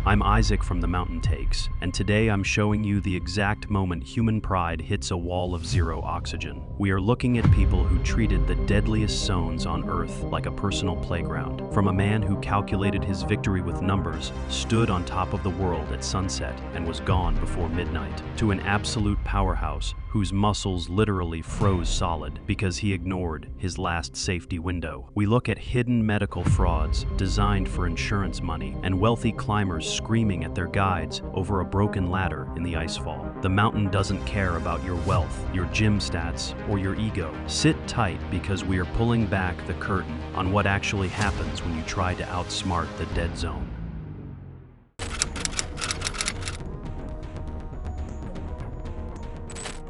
I'm Isaac from The Mountain Takes, and today I'm showing you the exact moment human pride hits a wall of zero oxygen. We are looking at people who treated the deadliest zones on Earth like a personal playground. From a man who calculated his victory with numbers, stood on top of the world at sunset, and was gone before midnight, to an absolute powerhouse whose muscles literally froze solid because he ignored his last safety window. We look at hidden medical frauds designed for insurance money and wealthy climbers screaming at their guides over a broken ladder in the icefall. The mountain doesn't care about your wealth, your gym stats, or your ego. Sit tight because we are pulling back the curtain on what actually happens when you try to outsmart the dead zone.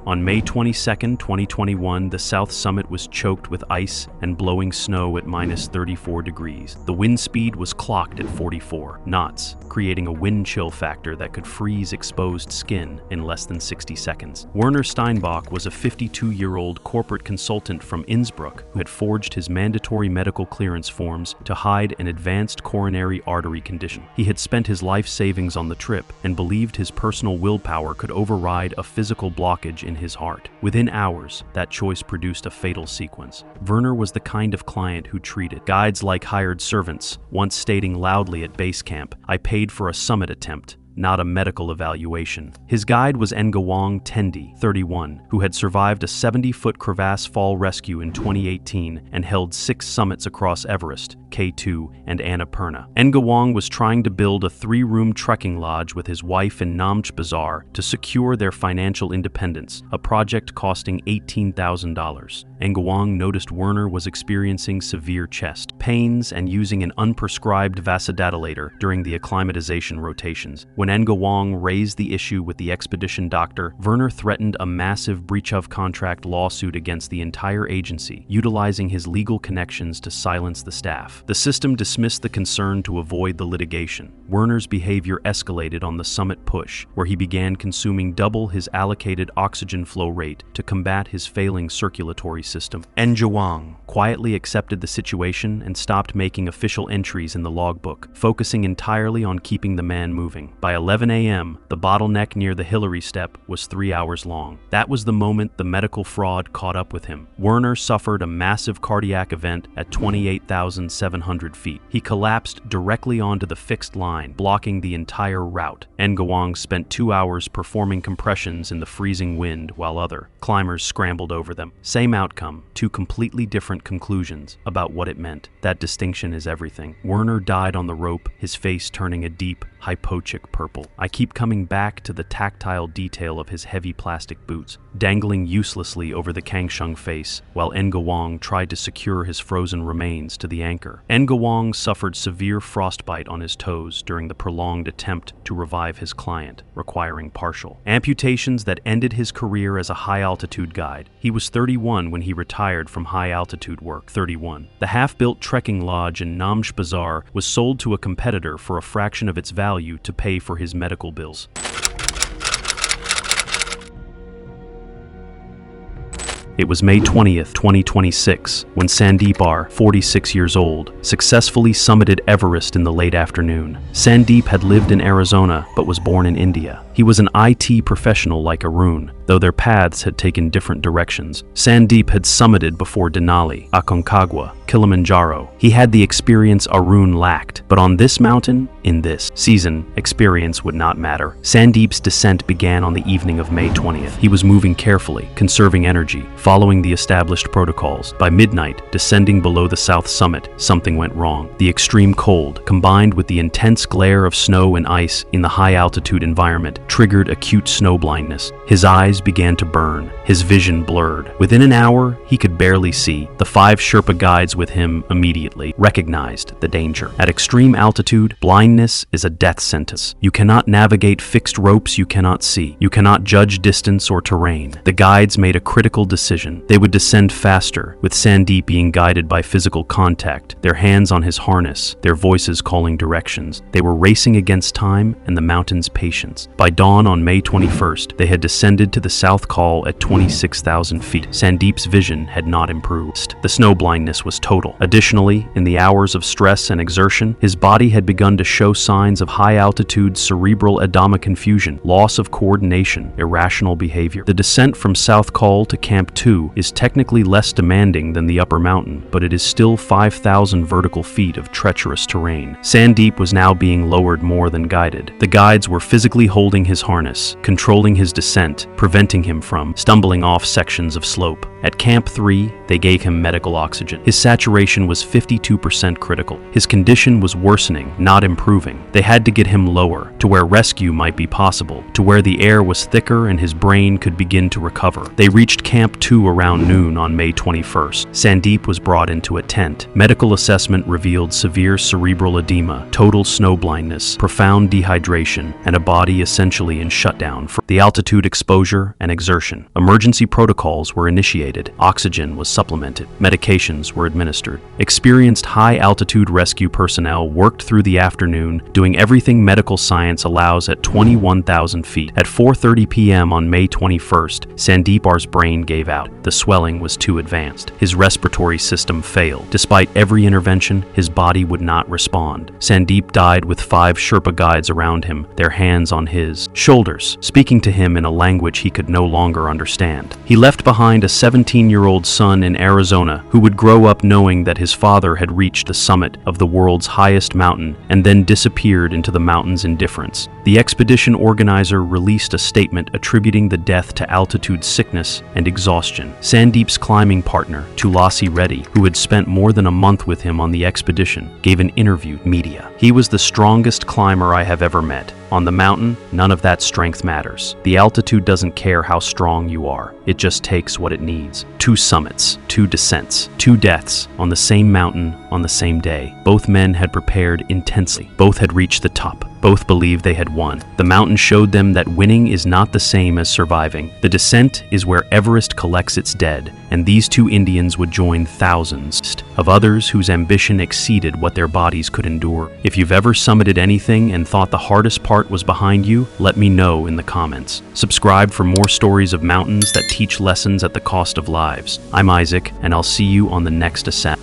On May 22, 2021, the South Summit was choked with ice and blowing snow at -34 degrees. The wind speed was clocked at 44 knots, creating a wind chill factor that could freeze exposed skin in less than 60 seconds. Werner Steinbach was a 52-year-old corporate consultant from Innsbruck who had forged his mandatory medical clearance forms to hide an advanced coronary artery condition. He had spent his life savings on the trip and believed his personal willpower could override a physical blockage in his heart. Within hours, that choice produced a fatal sequence. Werner was the kind of client who treated guides like hired servants, once stating loudly at base camp, "I paid for a summit attempt, not a medical evaluation." His guide was Ngawang Tendi, 31, who had survived a 70-foot crevasse fall rescue in 2018 and held 6 summits across Everest, K2, and Annapurna. Ngawang was trying to build a 3-room trekking lodge with his wife in Namche Bazaar to secure their financial independence, a project costing $18,000. Ngawang noticed Werner was experiencing severe chest pains and using an unprescribed vasodilator during the acclimatization rotations. When Ngawang raised the issue with the expedition doctor, Werner threatened a massive breach of contract lawsuit against the entire agency, utilizing his legal connections to silence the staff. The system dismissed the concern to avoid the litigation. Werner's behavior escalated on the summit push, where he began consuming double his allocated oxygen flow rate to combat his failing circulatory system. Ngawang quietly accepted the situation and stopped making official entries in the logbook, focusing entirely on keeping the man moving. By 11 a.m., the bottleneck near the Hillary Step was 3 hours long. That was the moment the medical fraud caught up with him. Werner suffered a massive cardiac event at 28,700 feet. He collapsed directly onto the fixed line, blocking the entire route. Ngawang spent 2 hours performing compressions in the freezing wind while other climbers scrambled over them. Same outcome, 2 completely different conclusions about what it meant. That distinction is everything. Werner died on the rope, his face turning a deep, hypoxic purple. I keep coming back to the tactile detail of his heavy plastic boots, dangling uselessly over the Kangshung face, while Ngawang tried to secure his frozen remains to the anchor. Ngawang suffered severe frostbite on his toes during the prolonged attempt to revive his client, requiring partial amputations that ended his career as a high-altitude guide. He was 31 when he retired from high-altitude work. 31. The half-built trekking lodge in Namche Bazaar was sold to a competitor for a fraction of its value to pay for his medical bills. It was May 20th, 2026, when Sandeep, 46 years old, successfully summited Everest in the late afternoon. Sandeep had lived in Arizona, but was born in India. He was an IT professional like Arun, though their paths had taken different directions. Sandeep had summited before Denali, Aconcagua, Kilimanjaro. He had the experience Arun lacked, but on this mountain, in this season, experience would not matter. Sandeep's descent began on the evening of May 20th. He was moving carefully, conserving energy, following the established protocols. By midnight, descending below the south summit, something went wrong. The extreme cold, combined with the intense glare of snow and ice in the high-altitude environment, triggered acute snow blindness. His eyes began to burn, his vision blurred. Within an hour, he could barely see. The 5 Sherpa guides with him immediately recognized the danger. At extreme altitude, blindness is a death sentence. You cannot navigate fixed ropes you cannot see. You cannot judge distance or terrain. The guides made a critical decision. They would descend faster, with Sandeep being guided by physical contact, their hands on his harness, their voices calling directions. They were racing against time and the mountain's patience. By dawn on May 21st, they had descended to the South Col at 26,000 feet. Sandeep's vision had not improved. The snow blindness was total. Additionally, in the hours of stress and exertion, his body had begun to show signs of high-altitude cerebral edema confusion, loss of coordination, irrational behavior. The descent from South Col to Camp 2 is technically less demanding than the upper mountain, but it is still 5,000 vertical feet of treacherous terrain. Sandeep was now being lowered more than guided. The guides were physically holding his harness, controlling his descent, preventing him from stumbling off sections of slope. At Camp 3, they gave him medical oxygen. His saturation was 52% critical. His condition was worsening, not improving. They had to get him lower, to where rescue might be possible, to where the air was thicker and his brain could begin to recover. They reached Camp 2 around noon on May 21st. Sandeep was brought into a tent. Medical assessment revealed severe cerebral edema, total snow blindness, profound dehydration, and a body essentially in shutdown for the altitude exposure and exertion. Emergency protocols were initiated. Oxygen was supplemented. Medications were administered. Experienced high-altitude rescue personnel worked through the afternoon, doing everything medical science allows at 21,000 feet. At 4:30 p.m. on May 21st, Sandeep's brain gave out. The swelling was too advanced. His respiratory system failed. Despite every intervention, his body would not respond. Sandeep died with 5 Sherpa guides around him, their hands on his shoulders, speaking to him in a language he could no longer understand. He left behind a 17-year-old son in Arizona who would grow up knowing that his father had reached the summit of the world's highest mountain and then disappeared into the mountain's indifference. The expedition organizer released a statement attributing the death to altitude sickness and exhaustion. Sandeep's climbing partner, Tulasi Reddy, who had spent more than a month with him on the expedition, gave an interview to media. "He was the strongest climber I have ever met. On the mountain, none of that strength matters. The altitude doesn't care how strong you are. It just takes what it needs." 2 summits, 2 descents, 2 deaths on the same mountain on the same day. Both men had prepared intensely. Both had reached the top. Both believed they had won. The mountain showed them that winning is not the same as surviving. The descent is where Everest collects its dead, and these 2 Indians would join thousands of others whose ambition exceeded what their bodies could endure. If you've ever summited anything and thought the hardest part was behind you, let me know in the comments. Subscribe for more stories of mountains that teach lessons at the cost of lives. I'm Isaac, and I'll see you on the next ascent.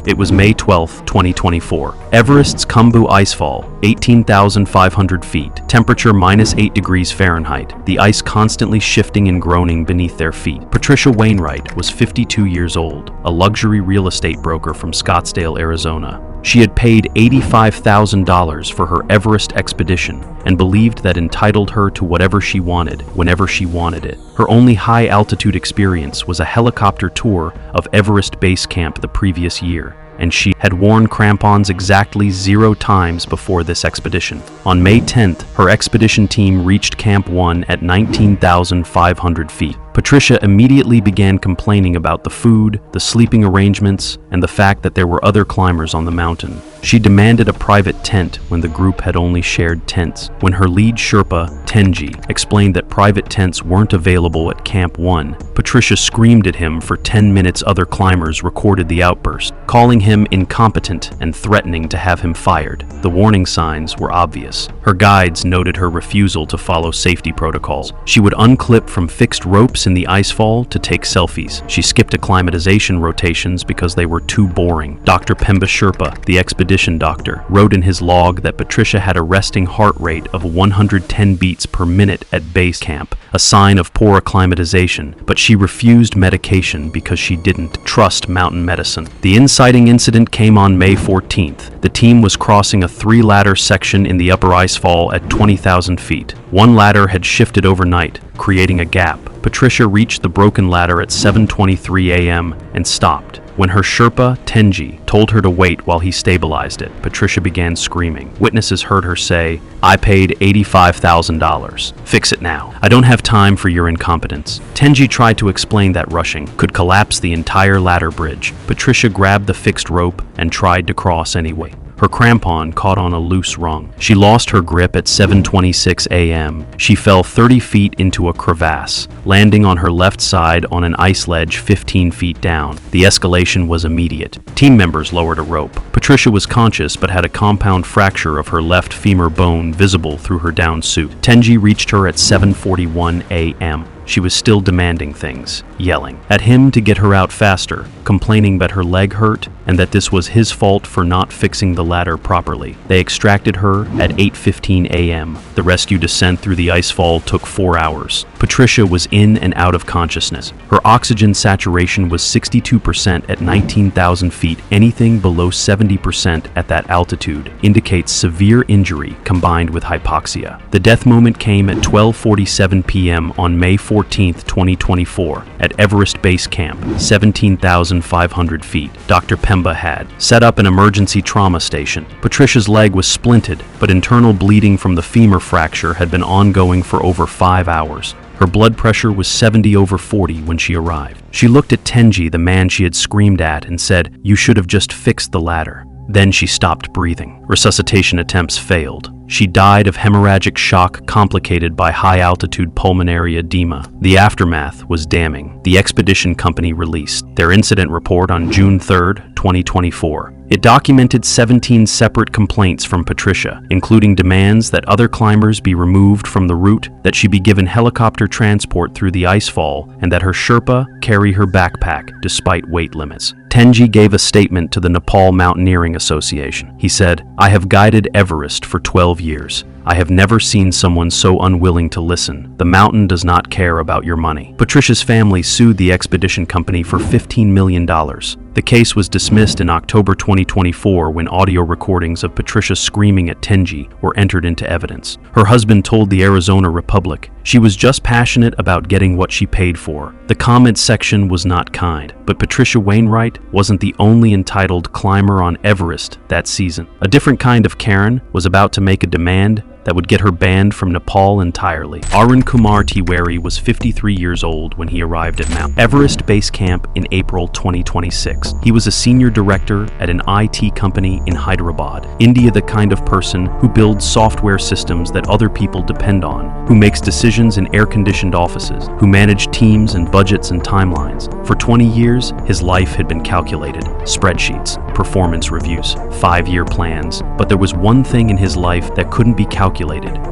It was May 12, 2024. Everest's Khumbu Icefall, 18,500 feet, temperature -8 degrees Fahrenheit, the ice constantly shifting and groaning beneath their feet. Patricia Wayright was 52 years old, a luxury real estate broker from Scottsdale, Arizona. She had paid $85,000 for her Everest expedition and believed that entitled her to whatever she wanted, whenever she wanted it. Her only high-altitude experience was a helicopter tour of Everest Base Camp the previous year, and she had worn crampons exactly 0 times before this expedition. On May 10th, her expedition team reached Camp 1 at 19,500 feet. Patricia immediately began complaining about the food, the sleeping arrangements, and the fact that there were other climbers on the mountain. She demanded a private tent when the group had only shared tents. When her lead Sherpa, Tenji, explained that private tents weren't available at Camp 1, Patricia screamed at him for 10 minutes. Other climbers recorded the outburst, calling him incompetent and threatening to have him fired. The warning signs were obvious. Her guides noted her refusal to follow safety protocols. She would unclip from fixed ropes in the icefall to take selfies. She skipped acclimatization rotations because they were too boring. Dr. Pemba Sherpa, the expedition doctor, wrote in his log that Patricia had a resting heart rate of 110 beats per minute at base camp, a sign of poor acclimatization, but she refused medication because she didn't trust mountain medicine. The inciting incident came on May 14th. The team was crossing a 3-ladder section in the upper icefall at 20,000 feet. One ladder had shifted overnight, creating a gap. Patricia reached the broken ladder at 7:23 a.m. and stopped. When her Sherpa, Tenji, told her to wait while he stabilized it, Patricia began screaming. Witnesses heard her say, "I paid $85,000. Fix it now. I don't have time for your incompetence." Tenji tried to explain that rushing could collapse the entire ladder bridge. Patricia grabbed the fixed rope and tried to cross anyway. Her crampon caught on a loose rung. She lost her grip at 7:26 a.m. She fell 30 feet into a crevasse, landing on her left side on an ice ledge 15 feet down. The escalation was immediate. Team members lowered a rope. Patricia was conscious but had a compound fracture of her left femur bone visible through her down suit. Tenji reached her at 7:41 a.m. She was still demanding things, yelling at him to get her out faster, complaining that her leg hurt and that this was his fault for not fixing the ladder properly. They extracted her at 8:15 a.m. The rescue descent through the icefall took 4 hours. Patricia was in and out of consciousness. Her oxygen saturation was 62% at 19,000 feet. Anything below 70% at that altitude indicates severe injury combined with hypoxia. The death moment came at 12:47 p.m. on May 14, 2024, at Everest Base Camp, 17,500 feet. Dr. Pemba had set up an emergency trauma station. Patricia's leg was splinted, but internal bleeding from the femur fracture had been ongoing for over 5 hours. Her blood pressure was 70/40 when she arrived. She looked at Tenji, the man she had screamed at, and said, "You should have just fixed the ladder." Then she stopped breathing. Resuscitation attempts failed. She died of hemorrhagic shock complicated by high-altitude pulmonary edema. The aftermath was damning. The expedition company released their incident report on June 3, 2024. It documented 17 separate complaints from Patricia, including demands that other climbers be removed from the route, that she be given helicopter transport through the icefall, and that her Sherpa carry her backpack despite weight limits. Tenji gave a statement to the Nepal Mountaineering Association. He said, "I have guided Everest for 12 years. I have never seen someone so unwilling to listen. The mountain does not care about your money." Patricia's family sued the expedition company for $15 million. The case was dismissed in October 2024 when audio recordings of Patricia screaming at Tenji were entered into evidence. Her husband told the Arizona Republic, "She was just passionate about getting what she paid for." The comment section was not kind, but Patricia Wayright wasn't the only entitled climber on Everest that season. A different kind of Karen was about to make a demand that would get her banned from Nepal entirely. Arun Kumar Tiwari was 53 years old when he arrived at Mount Everest Base Camp in April 2026. He was a senior director at an IT company in Hyderabad, India, the kind of person who builds software systems that other people depend on, who makes decisions in air-conditioned offices, who manage teams and budgets and timelines. For 20 years, his life had been calculated. Spreadsheets, performance reviews, 5-year plans. But there was one thing in his life that couldn't be calculated,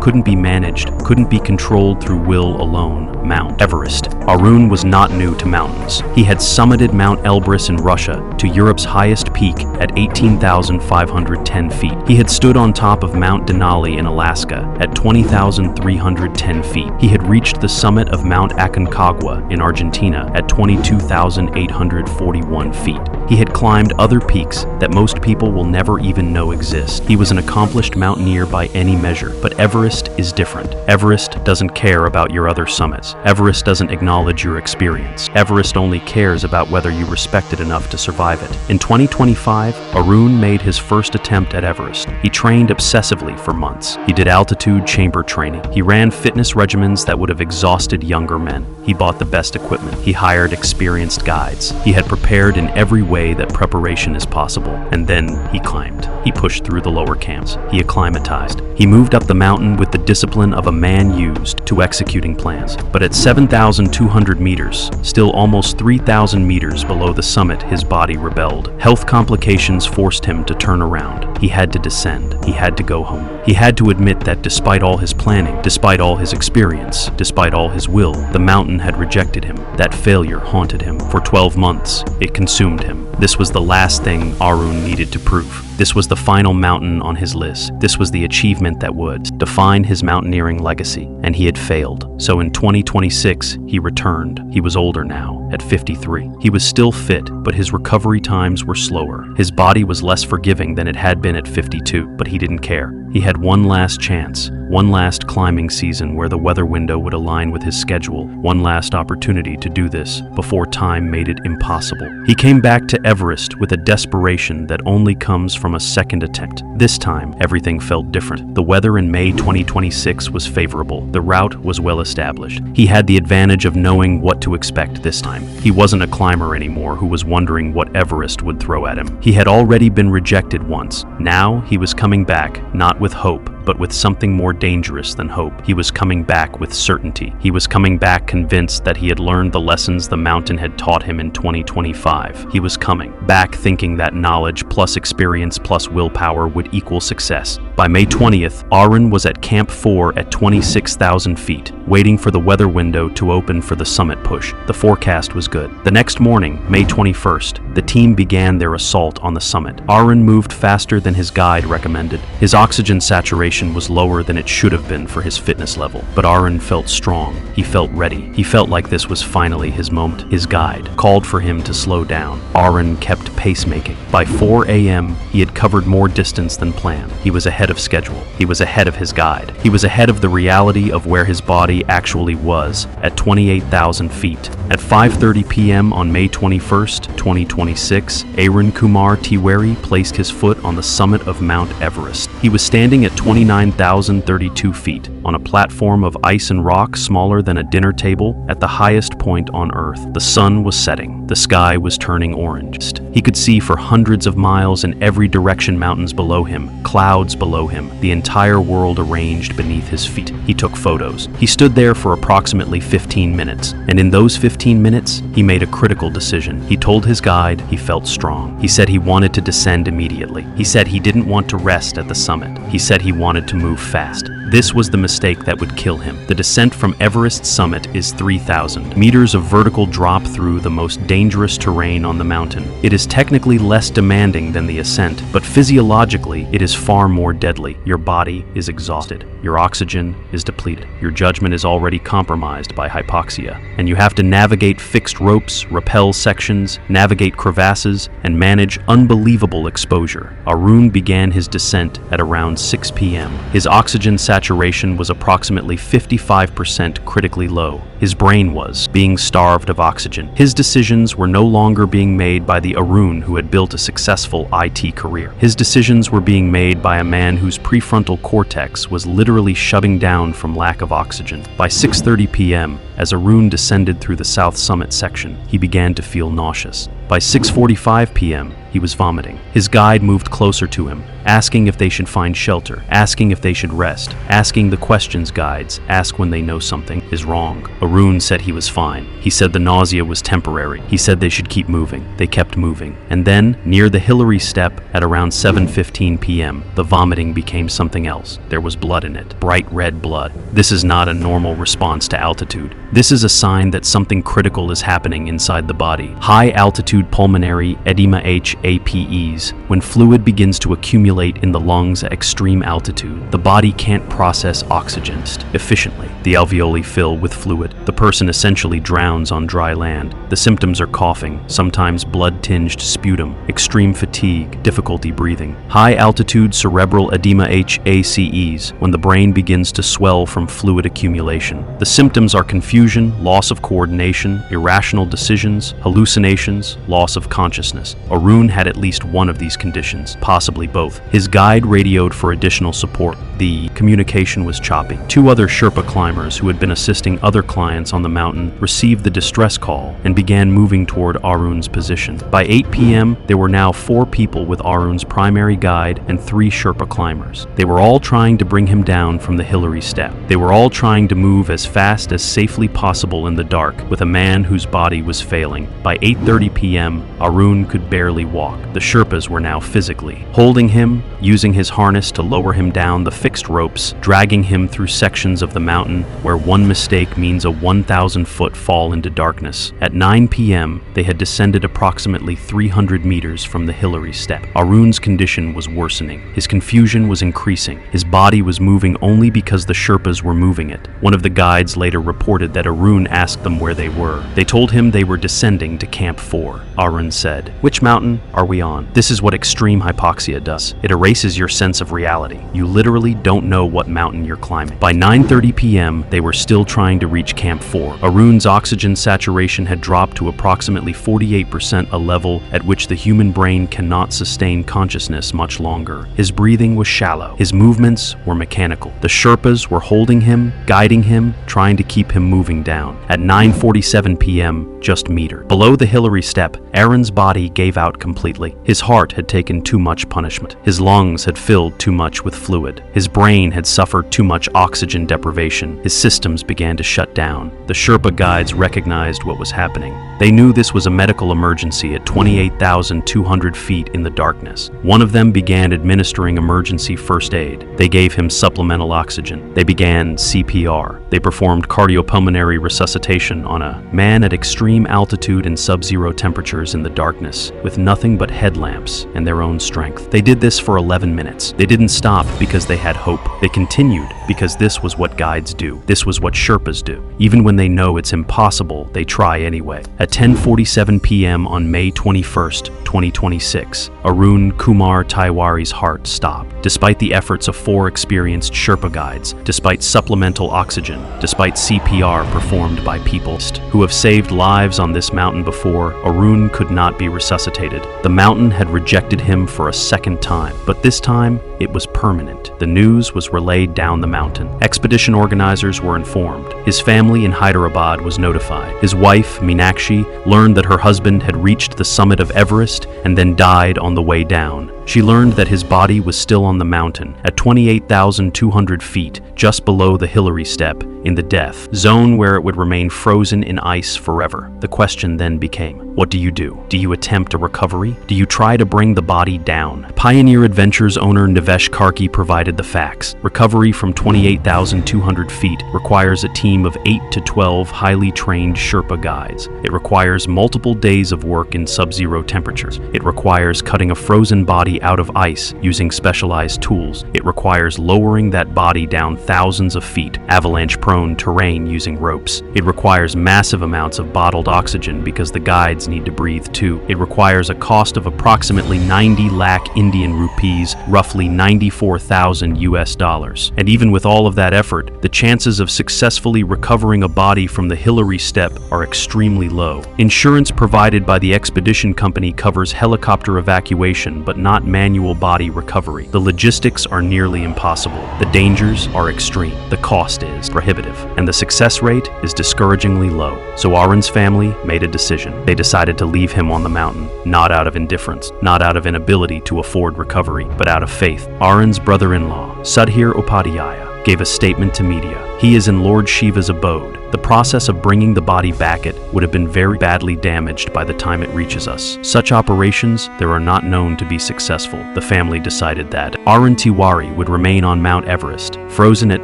couldn't be managed, couldn't be controlled through will alone: Mount Everest. Arun was not new to mountains. He had summited Mount Elbrus in Russia to Europe's highest peak at 18,510 feet. He had stood on top of Mount Denali in Alaska at 20,310 feet. He had reached the summit of Mount Aconcagua in Argentina at 22,841 feet. He had climbed other peaks that most people will never even know exist. He was an accomplished mountaineer by any measure, but Everest is different. Everest doesn't care about your other summits. Everest doesn't acknowledge your experience. Everest only cares about whether you respect it enough to survive it. In 2025, Arun made his first attempt at Everest. He trained obsessively for months. He did altitude chamber training. He ran fitness regimens that would have exhausted younger men. He bought the best equipment. He hired experienced guides. He had prepared in every way that preparation is possible. And then he climbed. He pushed through the lower camps. He acclimatized. He moved up the mountain with the discipline of a man used to executing plans. But at 7,200 meters, still almost 3,000 meters below the summit, his body rebelled. Health complications forced him to turn around. He had to descend. He had to go home. He had to admit that despite all his planning, despite all his experience, despite all his will, the mountain had rejected him. That failure haunted him. For 12 months, it consumed him. This was the last thing Arun needed to prove. This was the final mountain on his list. This was the achievement that would define his mountaineering legacy, and he had failed. So in 2026, he returned. He was older now, at 53. He was still fit, but his recovery times were slower. His body was less forgiving than it had been at 52, but he didn't care. He had one last chance, One last climbing season where the weather window would align with his schedule. One last opportunity to do this before time made it impossible. He came back to Everest with a desperation that only comes from a second attempt. This time, everything felt different. The weather in May 2026 was favorable. The route was well established. He had the advantage of knowing what to expect this time. He wasn't a climber anymore who was wondering what Everest would throw at him. He had already been rejected once. Now he was coming back, not with hope, but with something more dangerous than hope. He was coming back with certainty. He was coming back convinced that he had learned the lessons the mountain had taught him in 2025. He was coming back thinking that knowledge plus experience plus willpower would equal success. By May 20th, Arun was at Camp 4 at 26,000 feet, waiting for the weather window to open for the summit push. The forecast was good. The next morning, May 21st, the team began their assault on the summit. Arun moved faster than his guide recommended. His oxygen saturation was lower than it should have been for his fitness level, but Arun felt strong. He felt ready. He felt like this was finally his moment. His guide called for him to slow down. Arun kept pacemaking. By 4 a.m., he had covered more distance than planned. He was ahead of schedule. He was ahead of his guide. He was ahead of the reality of where his body actually was, at 28,000 feet. At 5:30 p.m. on May 21st, 2026, Arun Kumar placed his foot on the summit of Mount Everest. He was standing at 29,032 feet, on a platform of ice and rock smaller than a dinner table at the highest point on Earth. The sun was setting. The sky was turning orange. He could see for hundreds of miles in every direction, mountains below him, clouds below him, the entire world arranged beneath his feet. He took photos. He stood there for approximately 15 minutes, and in those 15 minutes, he made a critical decision. He told his guide he felt strong. He said he wanted to descend immediately. He said he didn't want to rest at the summit. He said he wanted to move fast. This was the mistake that would kill him. The descent from Everest's summit is 3,000 meters of vertical drop through the most dangerous terrain on the mountain. It is technically less demanding than the ascent, but physiologically, it is far more deadly. Your body is exhausted. Your oxygen is depleted. Your judgment is already compromised by hypoxia, and you have to navigate fixed ropes, rappel sections, navigate crevasses, and manage unbelievable exposure. Arun began his descent at around 6 p.m. His oxygen saturation was approximately 55% critically low. His brain was being starved of oxygen. His decisions were no longer being made by the Arun who had built a successful IT career. His decisions were being made by a man whose prefrontal cortex was literally shutting down from lack of oxygen. By 6:30 p.m., as Arun descended through the South Summit section, he began to feel nauseous. By 6:45 p.m., he was vomiting. His guide moved closer to him, asking if they should find shelter, asking if they should rest, asking the questions guides ask when they know something is wrong. Arun said he was fine. He said the nausea was temporary. He said they should keep moving. They kept moving. And then, near the Hillary step at around 7:15 p.m., the vomiting became something else. There was blood in it, bright red blood. This is not a normal response to altitude. This is a sign that something critical is happening inside the body. High-altitude pulmonary edema HAPEs. When fluid begins to accumulate in the lungs at extreme altitude, the body can't process oxygen efficiently. The alveoli fill with fluid. The person essentially drowns on dry land. The symptoms are coughing, sometimes blood-tinged sputum, extreme fatigue, difficulty breathing. High-altitude cerebral edema HACEs, when the brain begins to swell from fluid accumulation. The symptoms are confusion, loss of coordination, irrational decisions, hallucinations, loss of consciousness. Arun had at least one of these conditions, possibly both. His guide radioed for additional support. The communication was choppy. Two other Sherpa climbers who had been assisting other clients on the mountain received the distress call and began moving toward Arun's position. By 8 p.m., there were now 4 people with Arun's primary guide and 3 Sherpa climbers. They were all trying to bring him down from the Hillary step. They were all trying to move as fast as safely possible in the dark with a man whose body was failing. By 8:30 p.m., Arun could barely walk. The Sherpas were now physically holding him, using his harness to lower him down the fixed ropes, dragging him through sections of the mountain where one mistake means a 1,000-foot fall into darkness. At 9 p.m., they had descended approximately 300 meters from the Hillary step. Arun's condition was worsening. His confusion was increasing. His body was moving only because the Sherpas were moving it. One of the guides later reported that Arun asked them where they were. They told him they were descending to Camp 4. Arun said. Which mountain are we on? This is what extreme hypoxia does. It erases your sense of reality. You literally don't know what mountain you're climbing. By 9:30 p.m., they were still trying to reach Camp 4. Arun's oxygen saturation had dropped to approximately 48%, a level at which the human brain cannot sustain consciousness much longer. His breathing was shallow. His movements were mechanical. The Sherpas were holding him, guiding him, trying to keep him moving down. At 9:47 p.m., just metered. Below the Hillary step, Arun's body gave out completely. His heart had taken too much punishment. His lungs had filled too much with fluid. His brain had suffered too much oxygen deprivation. His systems began to shut down. The Sherpa guides recognized what was happening. They knew this was a medical emergency at 28,200 feet in the darkness. One of them began administering emergency first aid. They gave him supplemental oxygen. They began CPR. They performed cardiopulmonary resuscitation on a man at extreme altitude and sub-zero temperatures in the darkness, with nothing but headlamps and their own strength. They did this for 11 minutes. They didn't stop because they had hope. They continued because this was what guides do. This was what Sherpas do. Even when they know it's impossible, they try anyway. At 10:47 p.m. on May 21st, 2026, Arun Kumar Tiwari's heart stopped. Despite the efforts of 4 experienced Sherpa guides, despite supplemental oxygen, despite CPR performed by people who have saved lives on this mountain before, Arun could not be resuscitated. The mountain had rejected him for a second time, but this time it was permanent. The news was relayed down the mountain. Expedition organizers were informed. His family in Hyderabad was notified. His wife, Meenakshi, learned that her husband had reached the summit of Everest and then died on the way down. She learned that his body was still on the mountain at 28,200 feet, just below the Hillary step, in the death zone where it would remain frozen in ice forever. The question then became, what do you do? Do you attempt a recovery? Do you try to bring the body down? Pioneer Adventures owner Nivesh Karki provided the facts. Recovery from 28,200 feet requires a team of 8 to 12 highly trained Sherpa guides. It requires multiple days of work in sub-zero temperatures. It requires cutting a frozen body out of ice using specialized tools. It requires lowering that body down thousands of feet, avalanche-prone terrain using ropes. It requires massive amounts of bottled oxygen because the guides need to breathe too. It requires a cost of approximately 90 lakh Indian rupees, roughly 94,000 US dollars. And even with all of that effort, the chances of successfully recovering a body from the Hillary step are extremely low. Insurance provided by the expedition company covers helicopter evacuation, but not manual body recovery. The logistics are nearly impossible. The dangers are extreme. The cost is prohibitive. And the success rate is discouragingly low. So Arun's family made a decision. They decided to leave him on the mountain, not out of indifference, not out of inability to afford recovery, but out of faith. Arun's brother-in-law, Sudhir Upadhyaya, gave a statement to media. He is in Lord Shiva's abode. The process of bringing the body back would have been very badly damaged by the time it reaches us. Such operations, there are not known to be successful. The family decided that Arun Tiwari would remain on Mount Everest, frozen at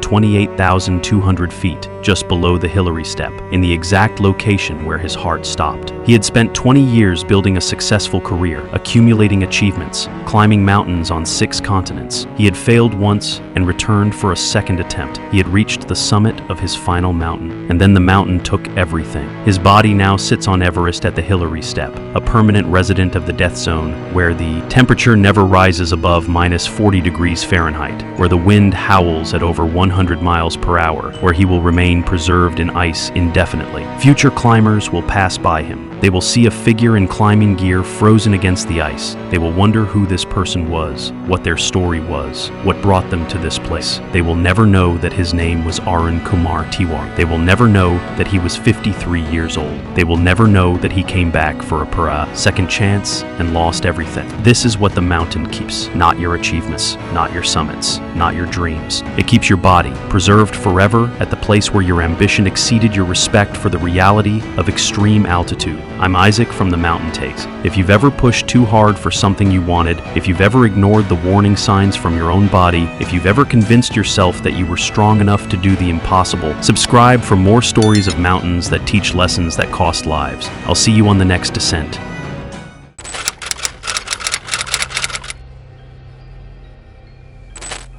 28,200 feet, just below the Hillary step, in the exact location where his heart stopped. He had spent 20 years building a successful career, accumulating achievements, climbing mountains on 6 continents. He had failed once and returned for a second attempt. He had reached the summit of his final mountain, and then the mountain took everything. His body now sits on Everest at the Hillary step, a permanent resident of the death zone, where the temperature never rises above minus 40 degrees Fahrenheit, where the wind howls at over 100 miles per hour, where he will remain preserved in ice indefinitely. Future climbers will pass by him. They will see a figure in climbing gear frozen against the ice. They will wonder who this person was, what their story was, what brought them to this place. They will never know that his name was Arun Kumar Tiwari. They will never know that he was 53 years old. They will never know that he came back for a second chance and lost everything. This is what the mountain keeps, not your achievements, not your summits, not your dreams. It keeps your body preserved forever at the place where your ambition exceeded your respect for the reality of extreme altitude. I'm Isaac from The Mountain Takes. If you've ever pushed too hard for something you wanted, if you've ever ignored the warning signs from your own body, if you've ever convinced yourself that you were strong enough to do the impossible, subscribe for more stories of mountains that teach lessons that cost lives. I'll see you on the next descent.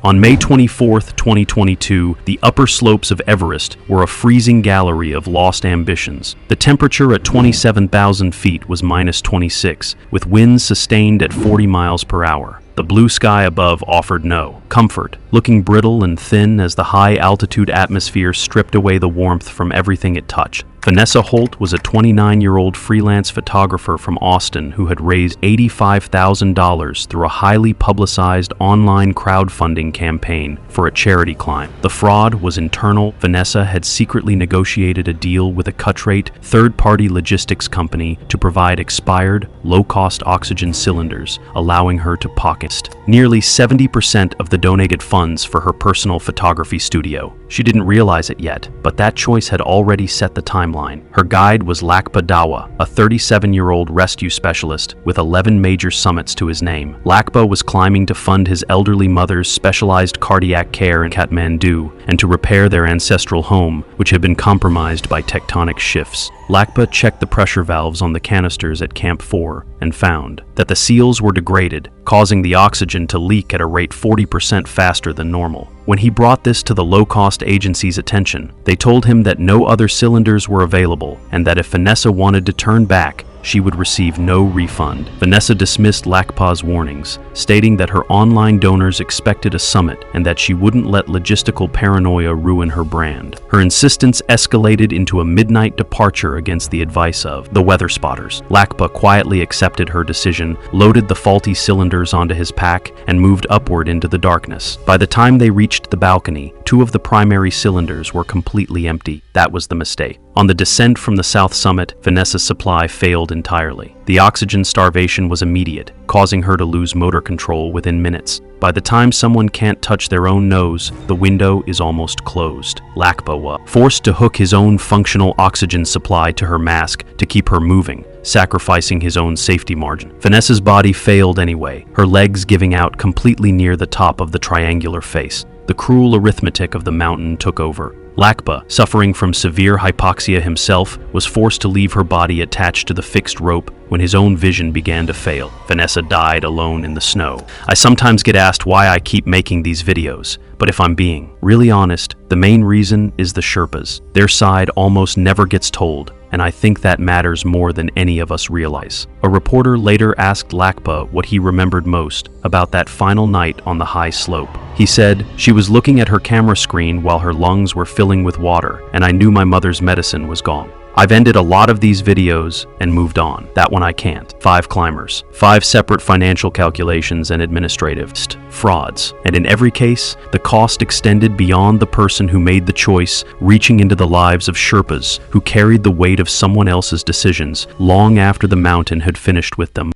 On May 24, 2022, the upper slopes of Everest were a freezing gallery of lost ambitions. The temperature at 27,000 feet was -26, with winds sustained at 40 miles per hour. The blue sky above offered no comfort, looking brittle and thin as the high-altitude atmosphere stripped away the warmth from everything it touched. Vanessa Holt was a 29-year-old freelance photographer from Austin who had raised $85,000 through a highly publicized online crowdfunding campaign for a charity climb. The fraud was internal. Vanessa had secretly negotiated a deal with a cut-rate, third-party logistics company to provide expired, low-cost oxygen cylinders, allowing her to pocket nearly 70% of the donated funds for her personal photography studio. She didn't realize it yet, but that choice had already set the timeline. Her guide was Lakpa Dawa, a 37-year-old rescue specialist with 11 major summits to his name. Lakpa was climbing to fund his elderly mother's specialized cardiac care in Kathmandu and to repair their ancestral home, which had been compromised by tectonic shifts. Lakpa checked the pressure valves on the canisters at Camp 4 and found that the seals were degraded, causing the oxygen to leak at a rate 40% faster than normal. When he brought this to the low-cost agency's attention, they told him that no other cylinders were available and that if Vanessa wanted to turn back, she would receive no refund. Vanessa dismissed Lakpa's warnings, stating that her online donors expected a summit and that she wouldn't let logistical paranoia ruin her brand. Her insistence escalated into a midnight departure against the advice of the weather spotters. Lakpa quietly accepted her decision, loaded the faulty cylinders onto his pack, and moved upward into the darkness. By the time they reached the balcony, 2 of the primary cylinders were completely empty. That was the mistake. On the descent from the south summit, Vanessa's supply failed entirely. The oxygen starvation was immediate, causing her to lose motor control within minutes. By the time someone can't touch their own nose, the window is almost closed. Lakpa was forced to hook his own functional oxygen supply to her mask to keep her moving, sacrificing his own safety margin. Vanessa's body failed anyway, her legs giving out completely near the top of the triangular face. The cruel arithmetic of the mountain took over. Lakpa, suffering from severe hypoxia himself, was forced to leave her body attached to the fixed rope when his own vision began to fail. Vanessa died alone in the snow. I sometimes get asked why I keep making these videos, but if I'm being really honest, the main reason is the Sherpas. Their side almost never gets told, and I think that matters more than any of us realize. A reporter later asked Lakpa what he remembered most about that final night on the high slope. He said, "She was looking at her camera screen while her lungs were filling with water, and I knew my mother's medicine was gone. I've ended a lot of these videos and moved on. That one I can't. 5 climbers, 5 separate financial calculations and administrative frauds. And in every case, the cost extended beyond the person who made the choice, reaching into the lives of Sherpas who carried the weight of someone else's decisions long after the mountain had finished with them."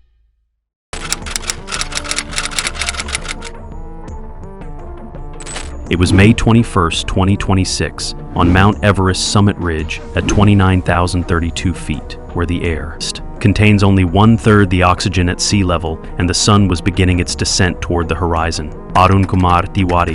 It was May 21, 2026, on Mount Everest summit ridge at 29,032 feet, where the air contains only 1/3 the oxygen at sea level, and the sun was beginning its descent toward the horizon. Arun Kumar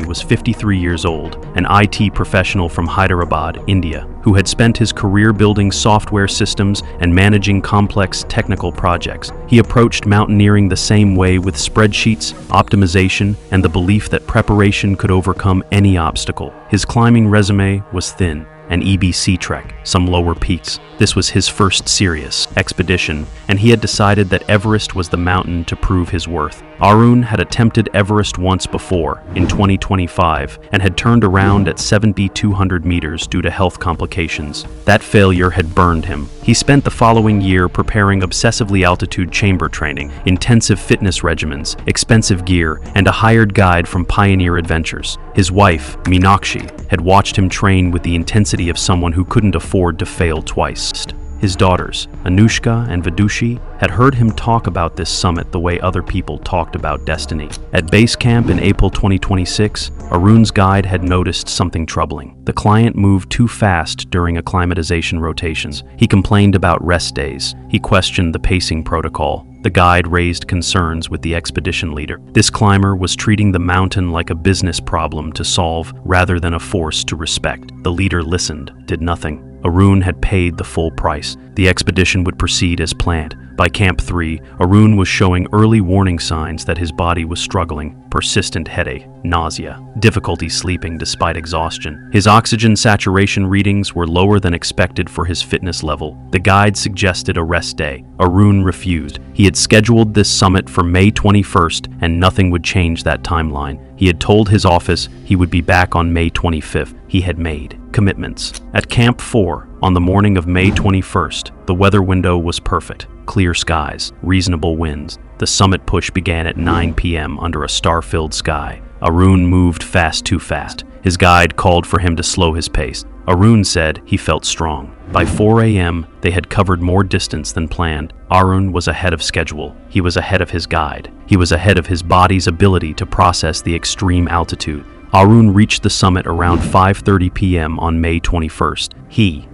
was 53 years old, an IT professional from Hyderabad, India, who had spent his career building software systems and managing complex technical projects. He approached mountaineering the same way, with spreadsheets, optimization, and the belief that preparation could overcome any obstacle. His climbing resume was thin: an EBC trek, some lower peaks. This was his first serious expedition, and he had decided that Everest was the mountain to prove his worth. Arun had attempted Everest once before, in 2025, and had turned around at 7,200 meters due to health complications. That failure had burned him. He spent the following year preparing obsessively altitude chamber training, intensive fitness regimens, expensive gear, and a hired guide from Pioneer Adventures. His wife, Meenakshi, had watched him train with the intensity of someone who couldn't afford to fail twice. His daughters, Anushka and Vidushi, had heard him talk about this summit the way other people talked about destiny. At base camp in April 2026, Arun's guide had noticed something troubling. The client moved too fast during acclimatization rotations. He complained about rest days. He questioned the pacing protocol. The guide raised concerns with the expedition leader. This climber was treating the mountain like a business problem to solve rather than a force to respect. The leader listened, did nothing. Arun had paid the full price. the expedition would proceed as planned. By Camp 3, Arun was showing early warning signs that his body was struggling: persistent headache, nausea, difficulty sleeping despite exhaustion. His oxygen saturation readings were lower than expected for his fitness level. The guide suggested a rest day. Arun refused. He had scheduled this summit for May 21st, and nothing would change that timeline. He had told his office he would be back on May 25th. He had made commitments. At Camp 4, on the morning of May 21st, the weather window was perfect. Clear skies, reasonable winds. The summit push began at 9 p.m. under a star-filled sky. Arun moved too fast. His guide called for him to slow his pace. Arun said he felt strong. By 4 a.m., they had covered more distance than planned. Arun was ahead of schedule. He was ahead of his guide. He was ahead of his body's ability to process the extreme altitude. Arun reached the summit around 5:30 p.m. on May 21st. He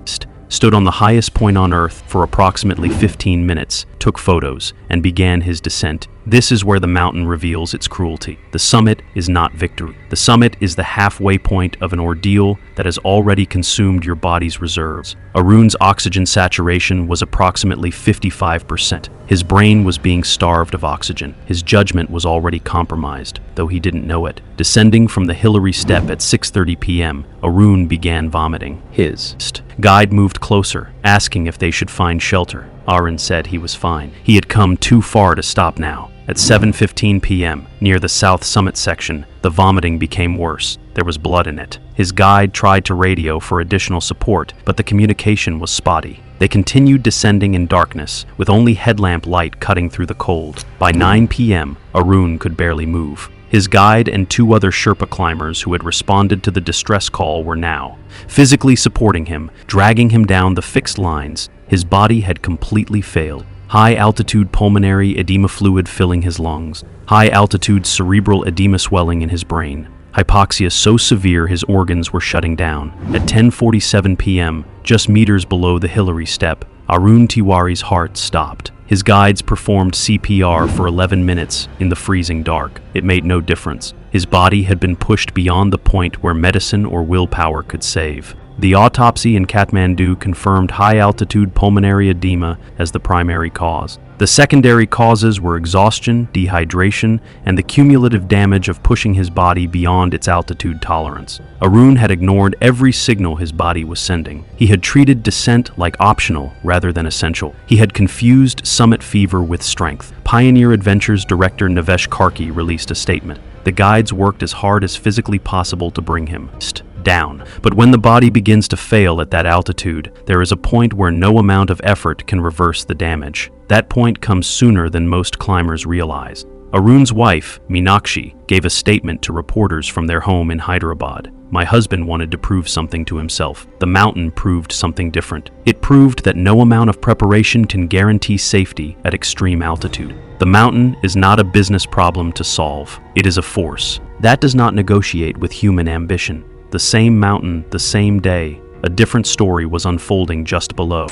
stood on the highest point on Earth for approximately 15 minutes, took photos, and began his descent. This is where the mountain reveals its cruelty. The summit is not victory. The summit is the halfway point of an ordeal that has already consumed your body's reserves. Arun's oxygen saturation was approximately 55%. His brain was being starved of oxygen. His judgment was already compromised, though he didn't know it. Descending from the Hillary Step at 6:30 p.m., Arun began vomiting. His guide moved closer, asking if they should find shelter. Arun said he was fine. He had come too far to stop now. At 7:15 p.m., near the South Summit section, the vomiting became worse. There was blood in it. His guide tried to radio for additional support, but the communication was spotty. They continued descending in darkness, with only headlamp light cutting through the cold. By 9 p.m., Arun could barely move. His guide and 2 other Sherpa climbers who had responded to the distress call were now physically supporting him, dragging him down the fixed lines. His body had completely failed. High-altitude pulmonary edema fluid filling his lungs. High-altitude cerebral edema swelling in his brain. Hypoxia so severe his organs were shutting down. At 10:47 p.m., just meters below the Hillary Step, Arun Tiwari's heart stopped. His guides performed CPR for 11 minutes in the freezing dark. It made no difference. His body had been pushed beyond the point where medicine or willpower could save. The autopsy in Kathmandu confirmed high-altitude pulmonary edema as the primary cause. The secondary causes were exhaustion, dehydration, and the cumulative damage of pushing his body beyond its altitude tolerance. Arun had ignored every signal his body was sending. He had treated descent like optional rather than essential. He had confused summit fever with strength. Pioneer Adventures director Navesh Karki released a statement. The guides worked as hard as physically possible to bring him down. But when the body begins to fail at that altitude, there is a point where no amount of effort can reverse the damage. That point comes sooner than most climbers realize. Arun's wife, Meenakshi, gave a statement to reporters from their home in Hyderabad. "My husband wanted to prove something to himself. The mountain proved something different. It proved that no amount of preparation can guarantee safety at extreme altitude. The mountain is not a business problem to solve. It is a force that does not negotiate with human ambition." The same mountain, the same day, a different story was unfolding just below.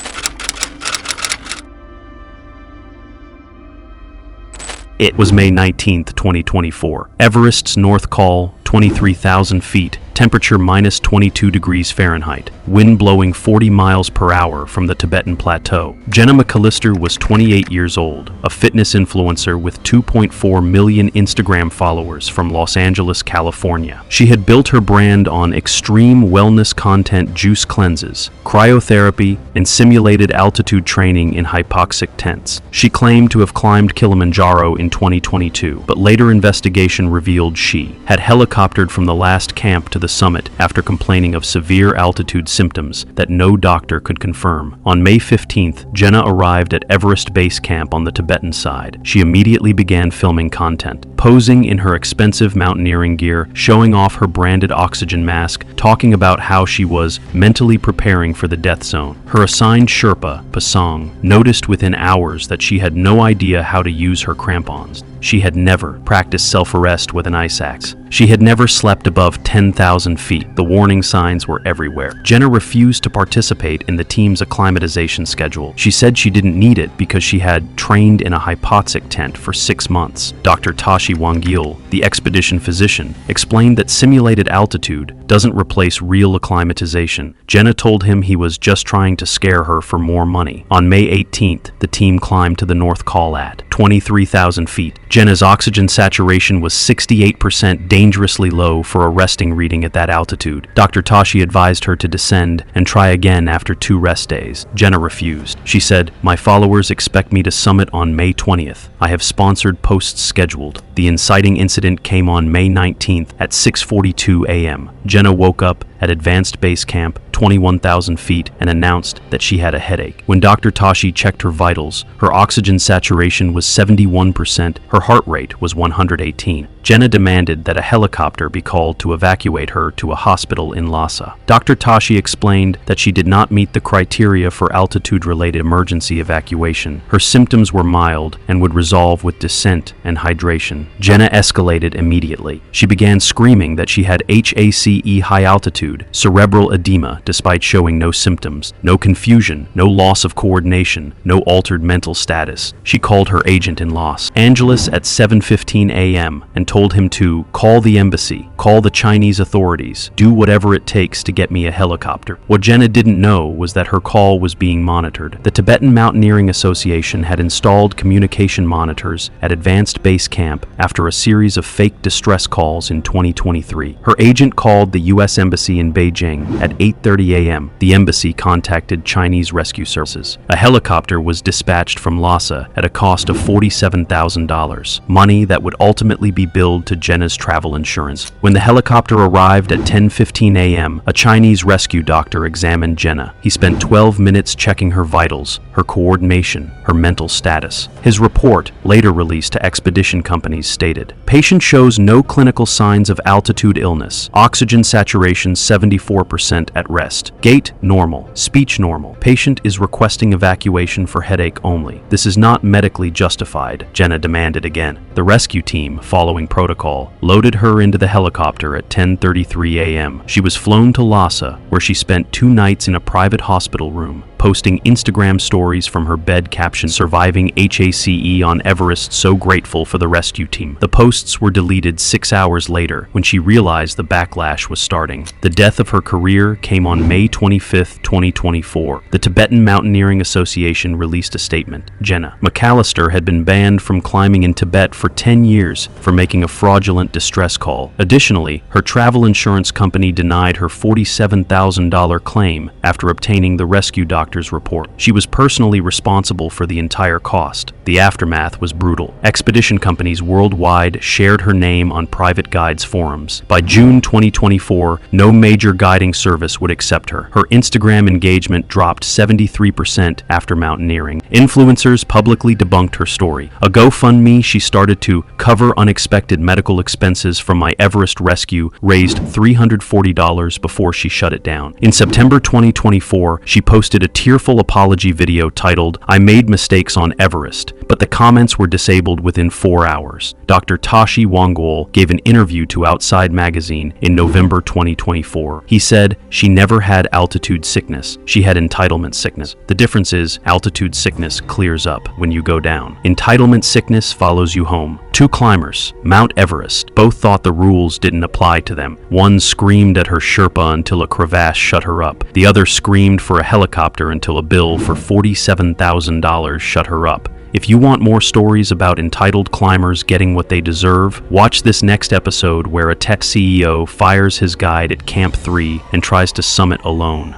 It was May 19th, 2024. Everest's North Col, 23,000 feet, temperature minus 22 degrees Fahrenheit, wind blowing 40 miles per hour from the Tibetan Plateau. Jenna McCallister was 28 years old, a fitness influencer with 2.4 million Instagram followers from Los Angeles, California. She had built her brand on extreme wellness content, juice cleanses, cryotherapy, and simulated altitude training in hypoxic tents. She claimed to have climbed Kilimanjaro in 2022, but later investigation revealed she had helicoptered from the last camp to the summit after complaining of severe altitude symptoms that no doctor could confirm. On May 15th, Jenna arrived at Everest Base Camp on the Tibetan side. She immediately began filming content, posing in her expensive mountaineering gear, showing off her branded oxygen mask, talking about how she was mentally preparing for the death zone. Her assigned Sherpa, Pasong, noticed within hours that she had no idea how to use her crampons. She had never practiced self-arrest with an ice axe. She had never slept above 10,000 feet. The warning signs were everywhere. Jenna refused to participate in the team's acclimatization schedule. She said she didn't need it because she had trained in a hypoxic tent for 6 months. Dr. Tashi Wangil, the expedition physician, explained that simulated altitude doesn't replace real acclimatization. Jenna told him he was just trying to scare her for more money. On May 18th, the team climbed to the North Col at 23,000 feet. Jenna's oxygen saturation was 68%, dangerously low for a resting reading at that altitude. Dr. Tashi advised her to descend and try again after 2 rest days. Jenna refused. She said, "My followers expect me to summit on May 20th. I have sponsored posts scheduled." The inciting incident came on May 19th at 6:42 a.m. Jenna woke up at Advanced Base Camp, 21,000 feet, and announced that she had a headache. When Dr. Tashi checked her vitals, her oxygen saturation was 71%, her heart rate was 118. Jenna demanded that a helicopter be called to evacuate her to a hospital in Lhasa. Dr. Tashi explained that she did not meet the criteria for altitude-related emergency evacuation. Her symptoms were mild and would resolve with descent and hydration. Jenna escalated immediately. She began screaming that she had HACE, high altitude, cerebral edema, despite showing no symptoms, no confusion, no loss of coordination, no altered mental status. She called her agent in Los Angeles at 7:15 a.m. and told him to call the embassy, call the Chinese authorities, do whatever it takes to get me a helicopter. What Jenna didn't know was that her call was being monitored. The Tibetan Mountaineering Association had installed communication monitors at Advanced Base Camp after a series of fake distress calls in 2023. Her agent called the U.S. Embassy in Beijing at 8:30 a.m. The embassy contacted Chinese rescue services. A helicopter was dispatched from Lhasa at a cost of $47,000, money that would ultimately be billed to Jenna's travel insurance. When the helicopter arrived at 10:15 a.m., a Chinese rescue doctor examined Jenna. He spent 12 minutes checking her vitals, her coordination, her mental status. His report, later released to expedition companies, stated, "Patient shows no clinical signs of altitude illness. Oxygen saturation 74% at rest. Gait normal. Speech normal. Patient is requesting evacuation for headache only. This is not medically justified," Jenna demanded again. The rescue team, following protocol, loaded her into the helicopter at 10:33 a.m. She was flown to Lhasa, where she spent 2 nights in a private hospital room, posting Instagram stories from her bed captioned "Surviving HACE on Everest, so grateful for the rescue team." The posts were deleted 6 hours later when she realized the backlash was starting. The death of her career came on May 25, 2024. The Tibetan Mountaineering Association released a statement. Jenna McCallister had been banned from climbing in Tibet for 10 years for making a fraudulent distress call. Additionally, her travel insurance company denied her $47,000 claim after obtaining the rescue doctor's report. She was personally responsible for the entire cost. The aftermath was brutal. Expedition companies worldwide shared her name on private guides forums. By June 2024, no major guiding service would accept her. Her Instagram engagement dropped 73% after mountaineering. Influencers publicly debunked her story. A GoFundMe she started to cover unexpected medical expenses from my Everest rescue raised $340 before she shut it down. In September 2024, she posted a tearful apology video titled, "I made mistakes on Everest," but the comments were disabled within 4 hours. Dr. Tashi Wangil gave an interview to Outside Magazine in November 2024. He said she never had altitude sickness. She had entitlement sickness. The difference is altitude sickness clears up when you go down. Entitlement sickness follows you home. 2 climbers, Mount Everest, both thought the rules didn't apply to them. One screamed at her Sherpa until a crevasse shut her up. The other screamed for a helicopter until a bill for $47,000 shut her up. If you want more stories about entitled climbers getting what they deserve, watch this next episode where a tech CEO fires his guide at Camp 3 and tries to summit alone.